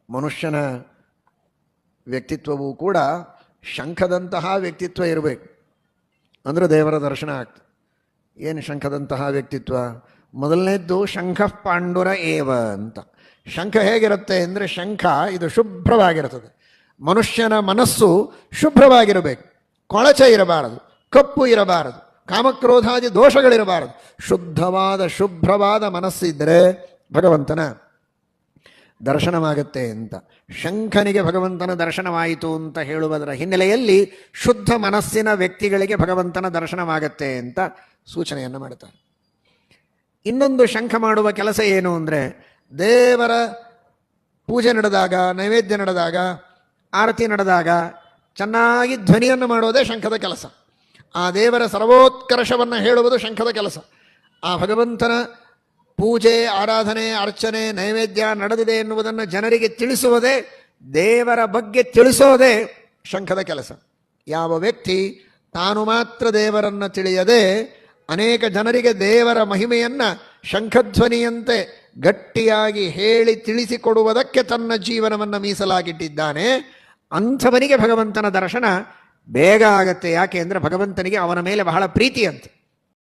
ಮನುಷ್ಯನ ವ್ಯಕ್ತಿತ್ವವೂ ಕೂಡ ಶಂಖದಂತಹ ವ್ಯಕ್ತಿತ್ವ ಇರಬೇಕು, ಅಂದರೆ ದೇವರ ದರ್ಶನ ಆಗ್ತದೆ. ಏನು ಶಂಖದಂತಹ ವ್ಯಕ್ತಿತ್ವ? ಮೊದಲನೇದ್ದು ಶಂಖ ಪಾಂಡುರ ಏವ ಅಂತ. ಶಂಖ ಹೇಗಿರುತ್ತೆ ಅಂದರೆ, ಶಂಖ ಇದು ಶುಭ್ರವಾಗಿರುತ್ತದೆ. ಮನುಷ್ಯನ ಮನಸ್ಸು ಶುಭ್ರವಾಗಿರಬೇಕು, ಕೊಳಚೆ ಇರಬಾರದು, ಕಪ್ಪು ಇರಬಾರದು, ಕಾಮಕ್ರೋಧಾದಿ ದೋಷಗಳಿರಬಾರದು. ಶುಭ್ರವಾದ ಮನಸ್ಸಿದ್ದರೆ ಭಗವಂತನ ದರ್ಶನವಾಗುತ್ತೆ ಅಂತ. ಶಂಖನಿಗೆ ಭಗವಂತನ ದರ್ಶನವಾಯಿತು ಅಂತ ಹೇಳುವುದರ ಹಿನ್ನೆಲೆಯಲ್ಲಿ ಶುದ್ಧ ಮನಸ್ಸಿನ ವ್ಯಕ್ತಿಗಳಿಗೆ ಭಗವಂತನ ದರ್ಶನವಾಗತ್ತೆ ಅಂತ ಸೂಚನೆಯನ್ನು ಮಾಡ್ತಾರೆ. ಇನ್ನೊಂದು ಶಂಖ ಮಾಡುವ ಕೆಲಸ ಏನು ಅಂದರೆ, ದೇವರ ಪೂಜೆ ನಡೆದಾಗ, ನೈವೇದ್ಯ ನಡೆದಾಗ, ಆರತಿ ನಡೆದಾಗ ಚೆನ್ನಾಗಿ ಧ್ವನಿಯನ್ನು ಮಾಡೋದೇ ಶಂಖದ ಕೆಲಸ. ಆ ದೇವರ ಸರ್ವೋತ್ಕರ್ಷವನ್ನು ಹೇಳುವುದು ಶಂಖದ ಕೆಲಸ. ಆ ಭಗವಂತನ ಪೂಜೆ, ಆರಾಧನೆ, ಅರ್ಚನೆ, ನೈವೇದ್ಯ ನಡೆದಿದೆ ಎನ್ನುವುದನ್ನು ಜನರಿಗೆ ತಿಳಿಸುವುದೇ, ದೇವರ ಬಗ್ಗೆ ತಿಳಿಸೋದೇ ಶಂಖದ ಕೆಲಸ. ಯಾವ ವ್ಯಕ್ತಿ ತಾನು ಮಾತ್ರ ದೇವರನ್ನು ತಿಳಿಯದೆ ಅನೇಕ ಜನರಿಗೆ ದೇವರ ಮಹಿಮೆಯನ್ನು ಶಂಖಧ್ವನಿಯಂತೆ ಗಟ್ಟಿಯಾಗಿ ಹೇಳಿ ತಿಳಿಸಿಕೊಡುವುದಕ್ಕೆ ತನ್ನ ಜೀವನವನ್ನು ಮೀಸಲಾಗಿಟ್ಟಿದ್ದಾನೆ, ಅಂಥವನಿಗೆ ಭಗವಂತನ ದರ್ಶನ ಬೇಗ ಆಗತ್ತೆ. ಯಾಕೆ ಅಂದರೆ ಭಗವಂತನಿಗೆ ಅವನ ಮೇಲೆ ಬಹಳ ಪ್ರೀತಿ ಅಂತೆ.